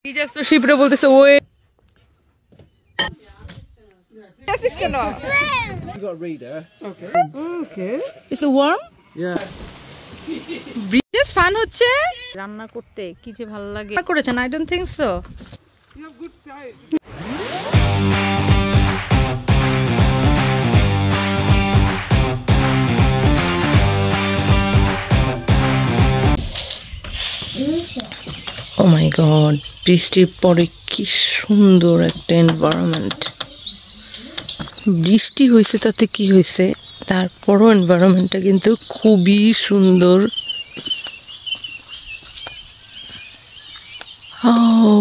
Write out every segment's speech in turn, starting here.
He just so শিবরে বলতেছে ওই You got a reader. Okay. Okay. Is it warm? Yeah. Just fun হচ্ছে রান্না করতে কি যে ভালো লাগে করেছেন I don't think so. You have good time. Oh my god, বৃষ্টির পরে কি সুন্দর একটা এনভায়রনমেন্ট। বৃষ্টি হয়েছে তাতে কি হয়েছে, তারপরও এনভায়রনমেন্টটা কিন্তু খুবই সুন্দর।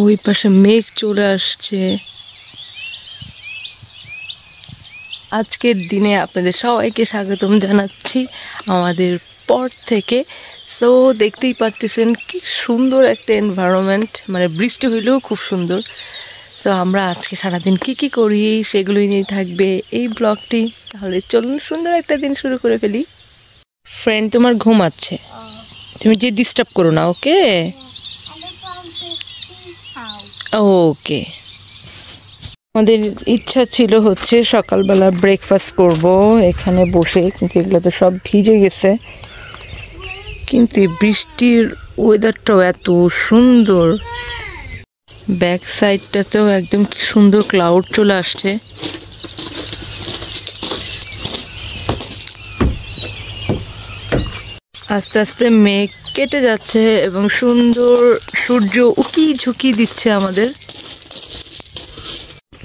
ওই পাশে মেঘ চলে আসছে। আজকের দিনে আপনাদের সবাইকে স্বাগতম জানাচ্ছি আমাদের পর থেকে। সো দেখতেই পাচ্ছেন কি সুন্দর একটা এনভায়রনমেন্ট, মানে বৃষ্টি হইলেও খুব সুন্দর। তো আমরা আজকে সারাদিন কি করি সেগুলোই নিয়ে থাকবে এই ব্লগটি। তাহলে চলুন সুন্দর একটা দিন শুরু করে ফেলি। ফ্রেন্ড তোমার ঘুমাচ্ছে, তুমি যে ডিস্টার্ব করো না, ওকে ওকে। আমাদের ইচ্ছা ছিল হচ্ছে সকালবেলা ব্রেকফাস্ট করব এখানে বসে, কিন্তু এগুলো তো সব ভিজে গেছে। কিন্তু বৃষ্টির ওয়েদারটাও এত সুন্দর, ব্যাক সাইডটাতেও একদম কি সুন্দর ক্লাউড চলে আসছে। আস্তে আস্তে মেঘ কেটে যাচ্ছে এবং সুন্দর সূর্য উকি ঝুঁকি দিচ্ছে আমাদের।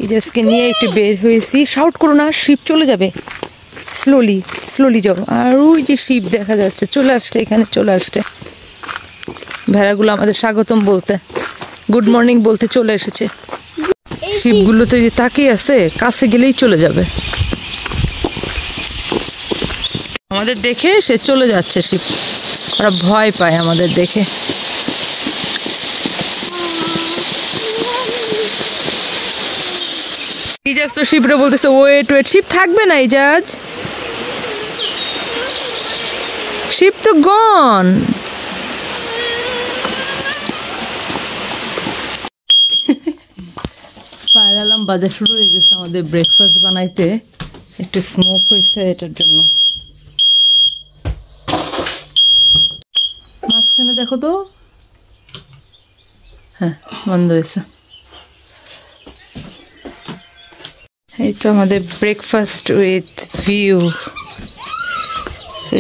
ইজাজকে নিয়ে একটু বের হয়েছি। শাউট করো না, শিপ চলে যাবে। স্লোলি যাও। আর ওই যে শিপ দেখা যাচ্ছে চলে আসছে, এখানে চলে আসছে। ভেড়াগুলো আমাদের স্বাগতম বলতে, গুড মর্নিং বলতে চলে এসেছে। শিপগুলো তো যে তাকিয়ে আছে, কাছে গেলেই চলে যাবে। আমাদের দেখে সে চলে যাচ্ছে শিপ, ওরা ভয় পায় আমাদের দেখে। ইজাজ তো শিপরে বলতেছে ওয়েট, শিপ থাকবে না ইজাজ, শিপ তো গন। ফায়ার অ্যালার্ম বাজা শুরু হয়ে গেছে আমাদের ব্রেকফাস্ট বানাইতে, একটু স্মোক হয়েছে এটার জন্য। মাঝখানে দেখো তো, হ্যাঁ বন্ধ হয়েছে। এই তো আমাদের ব্রেকফাস্ট উইথ ভিউ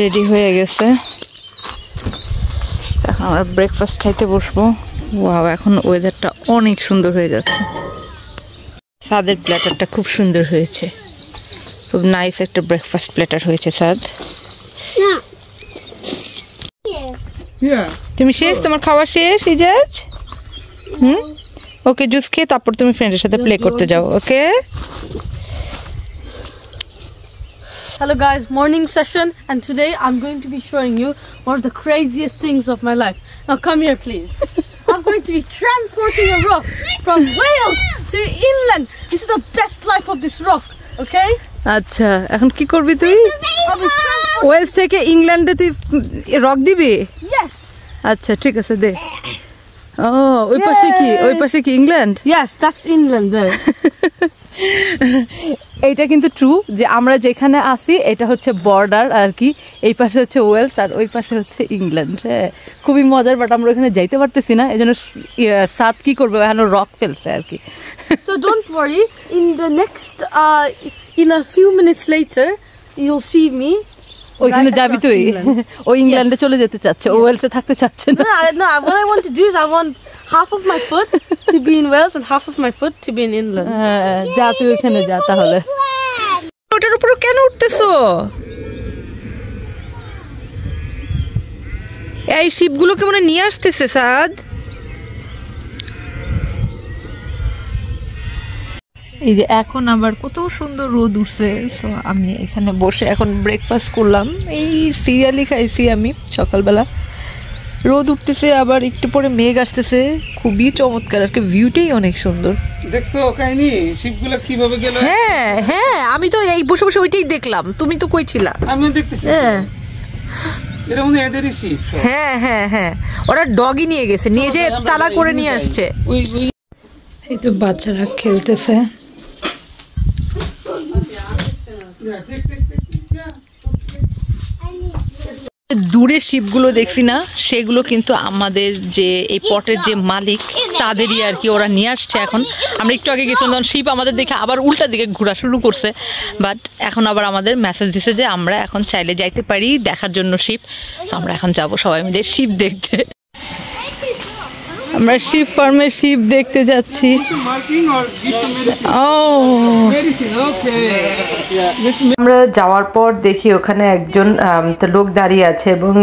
রেডি হয়ে গেছে। এখন আমরা ব্রেকফাস্ট খাইতে বসবো। ওয়াও, এখন ওয়েদারটা অনেক সুন্দর হয়ে যাচ্ছে। সাদের প্ল্যাটারটা খুব সুন্দর হয়েছে, খুব নাইস একটা ব্রেকফাস্ট প্ল্যাটার হয়েছে সাদ। তুমি শেষ, তোমার খাওয়া শেষ ইজাজ? ওকে, জুস খেয়ে তারপর তুমি ফ্রেন্ডের সাথে প্লে করতে যাও, ওকে? Hello guys, morning session, and today I'm going to be showing you one of the craziest things of my life. Now come here please. I'm going to be transporting a rock from Wales to England. This is the best life of this rock, okay? আচ্ছা, এখন কি করবি তুই? Wales থেকে ইংল্যান্ডে তুই rock দিবি? Yes. আচ্ছা ঠিক আছে, দে। ও ওই পাশে কি, ওই পাশে কি England? Yes, that's England there. এইটা কিন্তু ট্রু যে আমরা যেখানে আছি এটা হচ্ছে বর্ডার আর কি। এই পাশে হচ্ছে ওয়েলস আর ওই পাশে হচ্ছে ইংল্যান্ড। হ্যাঁ, খুবই মজার, বাট আমরা ওখানে যাইতে পারতেছি না, এই জন্য সাত কি করবে, ওখানে রক ফেলছে আর কি। So don't worry, in the next in a few minutes later you'll see me. ওইখানে যাবি তুই? ও ইংল্যান্ডে চলে যেতে চাচ্ছে, ও ওয়েলসে থাকতে চাচ্ছে না। No, what I want to do is I want half of my foot to be in Wales and half of my foot to be in England. যা তুই ওখানে যা তাহলে। ওটার উপর কেন উঠতেছো? এই শিপগুলোকে মনে নিয়ে আসতেছে সাদ। এই যে এখন আবার কত সুন্দর রোদ উঠছে। তো আমি এখানে বসে এখন ব্রেকফাস্ট করলাম, এই সিরিয়ালি খাইছি আমি সকালবেলা। রোদ উঠতেছে, আবার একটু পরে মেঘ আসতেছে, খুবই চমৎকার আর কি, ভিউটাই অনেক সুন্দর। দেখছো কাহিনী শিপগুলো কিভাবে গেল? হ্যাঁ, আমি তো এই বসে বসে ওইটাই দেখলাম, তুমি তো কই ছিলা? আমি দেখতেছি। হ্যাঁ এটা মনে হয় এদেরই শিপ। হ্যাঁ হ্যাঁ হ্যাঁ, ওরা ডগই নিয়ে গেছে, নিয়ে যে তালা করে নিয়ে আসছে। এই তো বাচ্চারা খেলতেছে। দূরে শিপগুলো দেখছি না, সেগুলো কিন্তু আমাদের যে এই পটের যে মালিক তাদেরই আর কি, ওরা নিয়ে আসছে। এখন আমরা একটু আগে গেছিলাম তখন শিপ আমাদের দেখে আবার উল্টা দিকে ঘোরা শুরু করছে, বাট এখন আবার আমাদের মেসেজ দিছে যে আমরা এখন চাইলে যাইতে পারি দেখার জন্য শিপ। তো আমরা এখন যাব সবাই মিলে শিপ দেখতে। আমরা শিপ ফার্মে শিপ দেখতে যাচ্ছি। আমরা যাওয়ার পর দেখি ওখানে একজন লোক দাঁড়িয়ে আছে এবং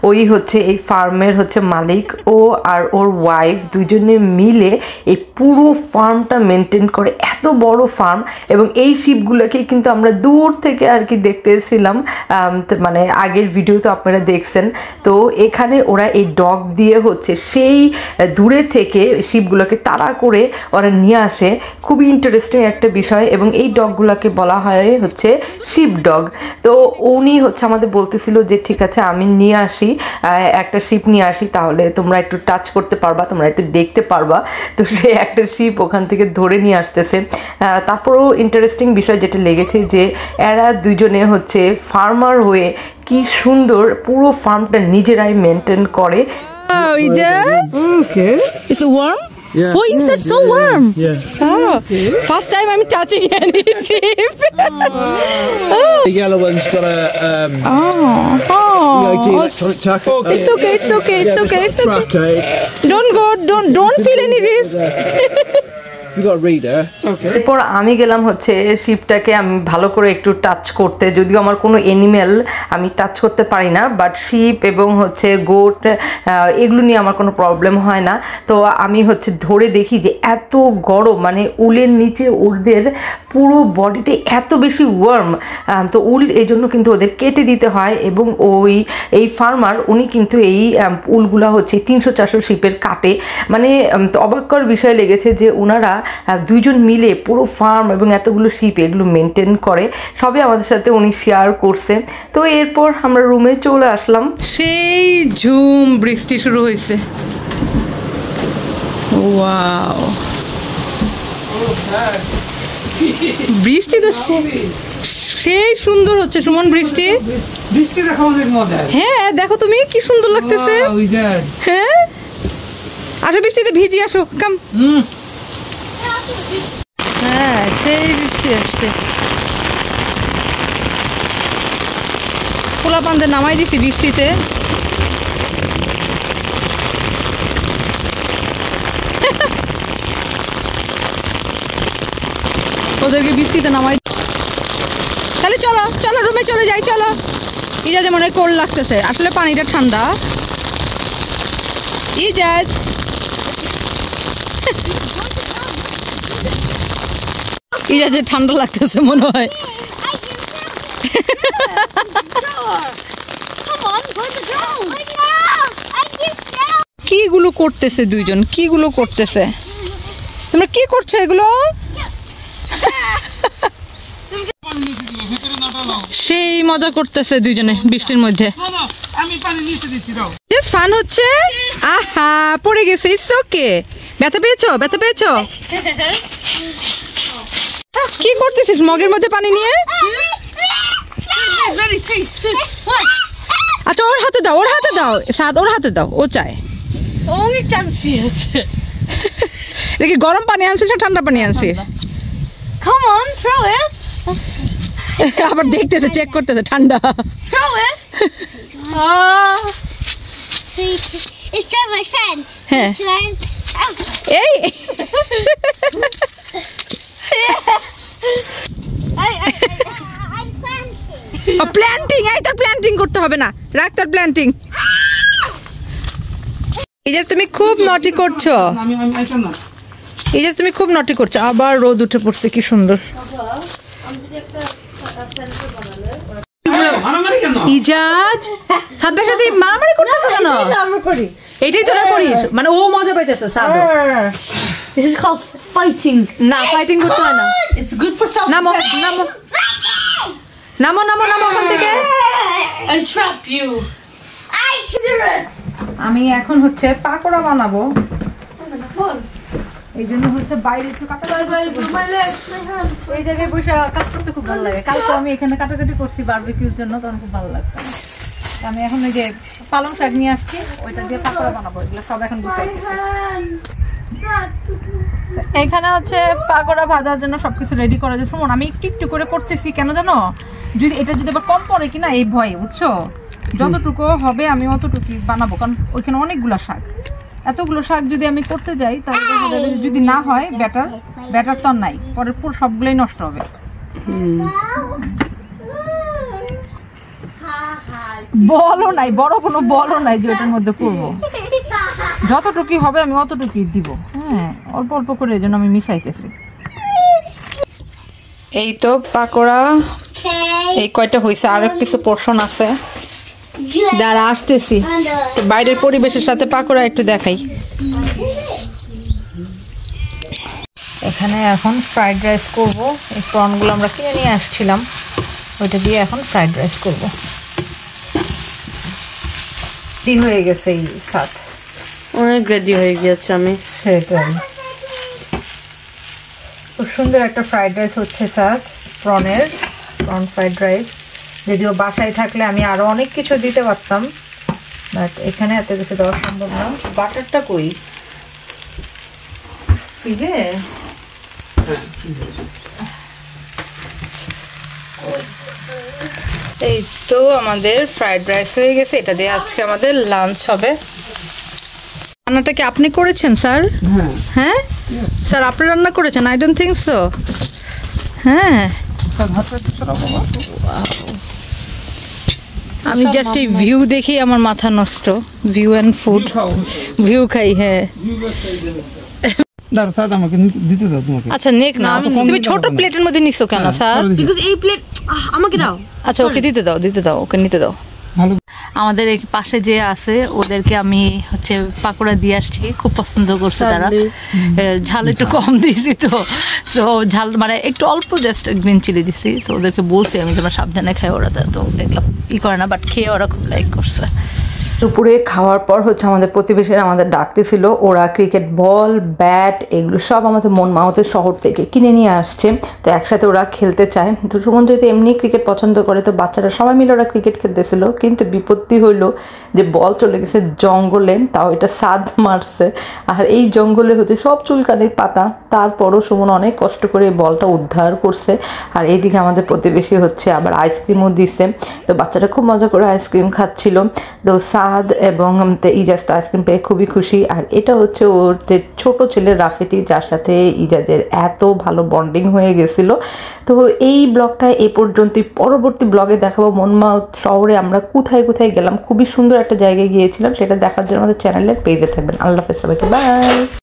ওই হচ্ছে এই ফার্মের হচ্ছে মালিক। ও আর ওর ওয়াইফ দুজনে মিলে এই পুরো ফার্মটা মেনটেন করে, এত বড় ফার্ম। এবং এই শিপগুলোকে কিন্তু আমরা দূর থেকে আর কি দেখতেছিলাম, মানে আগের ভিডিও তো আপনারা দেখছেন। তো এখানে ওরা এই ডগ দিয়ে হচ্ছে সেই দূরে থেকে শিপগুলোকে তাড়া করে ওরা নিয়ে আসে। খুবই ইন্টারেস্টিং একটা বিষয়। এবং এই ডগগুলোকে বলা হয় হচ্ছে শিপ ডগ। তো উনি হচ্ছে আমাদের বলতেছিল যে ঠিক আছে আমি নিয়ে আসি, একটা শিপ নিয়ে আসি, তাহলে তোমরা একটু টাচ করতে পারবা, তোমরা একটু দেখতে পারবা। তো সে একটা শিপ ওখান থেকে ধরে নিয়ে আসতেছে। তারপরেও ইন্টারেস্টিং বিষয় যেটা লেগেছে যে এরা দুজনে হচ্ছে ফার্মার হয়ে কি সুন্দর পুরো ফার্মটা নিজেরাই মেনটেন করে। Okay. It's a worm? Yeah. Oh, inside so warm. Yeah. Oh, first time I'm touching any sheep. The yellow one's got a Oh, electronic tacker. It's okay, it's okay, it's Yeah, okay, it's it's got a okay. tracker. Don't go, don't feel any risk. If you got a reader. Okay. এরপর আমি গেলাম হচ্ছে শিপটাকে আমি ভালো করে একটু touch করতে, যদিও আমার কোনো এনিম্যাল আমি টাচ করতে পারি না, বাট শিপ এবং হচ্ছে গোট এগুলো নিয়ে আমার কোনো প্রবলেম হয় না। তো আমি হচ্ছে ধরে দেখি যে এত গরম, মানে উলের নিচে ওদের পুরো বডিতে এত বেশি ওয়ার্ম। তো উল এই জন্য কিন্তু ওদের কেটে দিতে হয়। এবং এই ফার্মার উনি কিন্তু এই উলগুলা হচ্ছে 300-400 শিপের কাটে। মানে অবাককর বিষয় লেগেছে যে ওনারা দুইজন মিলে পুরো ফার্ম এবং এতগুলো শিপ এগুলো মেনটেন করে। সবই আমাদের সাথে উনি শেয়ার করছে। তো এরপর আমরা রুমে চলে আসলাম। সেই ঝুম বৃষ্টি শুরু হয়েছে। ওয়াও, বৃষ্টি তো সেই সুন্দর হচ্ছে সুমন। বৃষ্টি বৃষ্টি দেখা অনেক মজা। হ্যাঁ দেখো তুমি কি সুন্দর লাগতেছে। হ্যাঁ আসো বৃষ্টিতে ভিজি আসো, কাম। হ্যাঁ সেই বৃষ্টি আসছে। পোলা পান্ডে নামাই দিছি বৃষ্টিতে। ওদেরকে বৃষ্টিতে নামাই। তাহলে চলো চলো রুমে চলে যাই, চলো। ইজাজ মনে হয় কোল্ড লাগতেছে, আসলে পানিটা ঠান্ডা। ইজাজ ইজাজের ঠান্ডা লাগতেছে মনে হয়। কিগুলো করতেছে দুইজন, কিগুলো করতেছে? তোমরা কি করছো এগুলো? সেই মজা করতেছে দুইজনে বৃষ্টির মধ্যে। আমি পানি নিচে দিচ্ছি, দাও। ফান হচ্ছে। আহা পড়ে গেছে, ইটস ওকে। ব্যথা পেয়েছো? ব্যথা পেয়েছো? কি করতেছিস মগের মধ্যে পানি নিয়ে? আচ্ছা ওর হাতে দাও, ওর হাতে দাও, সাদ ওর হাতে দাও, ও চায়। অনেক চান্স পেয়েছে। দেখি গরম পানি আনছিস না ঠান্ডা পানি আনছিস? Come on, throw it. আবার দেখতেছে, চেক করতেছে ঠান্ডা। Throw it. It's not my friend. হ্যাঁ এই I'm planting. প্ল্যান্টিং, এই তোর প্ল্যান্টিং করতে হবে না, রাখ তোর প্ল্যান্টিং। এই যে তুমি খুব নটি করছো, আমি আইতাম না। এই যে তুমি খুব নটি করছো। আবার রোদ উঠে পড়ছে, কি সুন্দর। মারামারি কেন? ইজাজ সাদবের সাথে মারামারি করতেছ কেন? আমরা করি। এটাই তোরা করিস, মানে ও মজা পাইতেছে সাদ। This is called fighting. না ফাইটিং করতে হয় না। It's good for self. নামো নামো নামো নামো নামো ওখান থেকে। I trap you. আমি এখন হচ্ছে পাকোড়া বানাবো, এই জন্য হচ্ছে বাইরে একটু এই জায়গায় বসে কাজ করতে খুব ভালো লাগে। কালকে আমি এখানে কাটাকাটি করছি বারবিকিউর জন্য, তখন খুব ভালো লাগছে। আমি এখন ওই যে পালং শাক নিয়ে আসছি, ওইটা দিয়ে পাকোড়া বানাবো। এগুলো সব এখন গুছাইতেছি। এইখানে হচ্ছে পাকোড়া ভাজার জন্য সবকিছু রেডি করা যাচ্ছে। আমি একটু একটু করে করতেছি, কেন জানো, যদি এটা যদি আবার কম পড়ে কিনা এই ভয়ে, বুঝছো? যতটুকু হবে আমি অতটুকু বানাবো, কারণ ওইখানে অনেকগুলো শাক, এতগুলো শাক যদি আমি করতে যাই তাহলে যদি না হয় ব্যাটার তো নাই, পরে পুরো সবগুলোই নষ্ট হবে। বলও নাই, বড় কোনো বলও নাই যে ওটার মধ্যে করবো। যতটুকু হবে আমি অতটুকুই দিব। হ্যাঁ, অল্প অল্প করে এই জন্য আমি মিশাইতেছি। এই তো পাকোড়া এই কয়টা হয়েছে, আর কিছু পোর্শন আছে, দাঁড়া আসতেছি। বাইরের পরিবেশের সাথে পাকোড়া একটু দেখাই। এখানে এখন ফ্রাইড রাইস করবো। এই প্রনগুলো আমরা কিনে নিয়ে আসছিলাম, ওইটা দিয়ে এখন ফ্রাইড রাইস করবো। দিন হয়ে গেছে এই সাথ, অনেক রেডি হয়ে গিয়েছে আমি। সেটাই, খুব সুন্দর একটা ফ্রাইড রাইস হচ্ছে সাথ, প্রন ফ্রাইড রাইস। যদিও বাসায় থাকলে আমি আরো অনেক কিছু দিতে পারতাম, বাট এখানে এত কিছু দেওয়া সম্ভব না। বাটারটা কই ফ্রিজে? এই তো আমাদের ফ্রাইড রাইস হয়ে গেছে, এটা দিয়ে আজকে আমাদের লাঞ্চ হবে। রান্নাটা কি আপনি করেছেন স্যার? হ্যাঁ স্যার, আপনি রান্না করেছেন? I don't think so. হ্যাঁ, আমি জাস্ট এই ভিউ দেখি আমার মাথা নষ্ট। ভিউ এন্ড ফুড, ভিউ খাই। হ্যাঁ, দাঁড়া স্যার, আমাকে দিতে দাও তোমাকে। আচ্ছা নেক না, তুমি ছোট প্লেটের মধ্যে নিছো কেন স্যার? বিকজ এই প্লেট আমাকে দাও। আচ্ছা ওকে দিতে দাও, ওকে নিতে দাও। ভালো। আমাদের এই পাশে যে আছে ওদেরকে আমি হচ্ছে পাকোড়া দিয়ে আসছি, খুব পছন্দ করছে তারা। ঝাল একটু কম দিয়েছি তো, সো ঝাল মানে একটু অল্প জাস্ট গ্রিন চিলি দিছি। তো ওদেরকে বলছি আমি তোমরা সাবধানে খাই, ওরা তো এগুলো করে না, বাট খেয়ে ওরা খুব লাইক করছে। দুপুরে খাওয়ার পর হচ্ছে আমাদের প্রতিবেশীরা আমাদের ডাকতেছিল, ওরা ক্রিকেট বল, ব্যাট এগুলো সব আমাদের মন মাহতের শহর থেকে কিনে নিয়ে আসছে। তো একসাথে ওরা খেলতে চায়। তো সুমন যদি এমনি ক্রিকেট পছন্দ করে, তো বাচ্চারা সবাই মিলে ওরা ক্রিকেট খেলতেছিল। কিন্তু বিপত্তি হইলো যে বল চলে গেছে জঙ্গলে, তাও এটা সাদ মারছে। আর এই জঙ্গলে হচ্ছে সব চুলকানির পাতা, তারপরও সুমন অনেক কষ্ট করে এই বলটা উদ্ধার করছে। আর এইদিকে আমাদের প্রতিবেশী হচ্ছে আবার আইসক্রিমও দিছে। তো বাচ্চারা খুব মজা করে আইসক্রিম খাচ্ছিল। তো এবং ইজাজ তো আইসক্রিম পেয়ে খুবই খুশি। আর এটা হচ্ছে ওর যে ছোটো ছেলে রাফেটি, যার সাথে ইজাজের এত ভালো বন্ডিং হয়ে গেছিলো। তো এই ব্লগটা এ পর্যন্তই। পরবর্তী ব্লগে দেখাবো মনমাউথ শহরে আমরা কোথায় কোথায় গেলাম। খুবই সুন্দর একটা জায়গায় গিয়েছিলাম, সেটা দেখার জন্য আমাদের চ্যানেলের পেজে থাকবেন। আল্লাহ হাফেজ সবাইকে, বাই।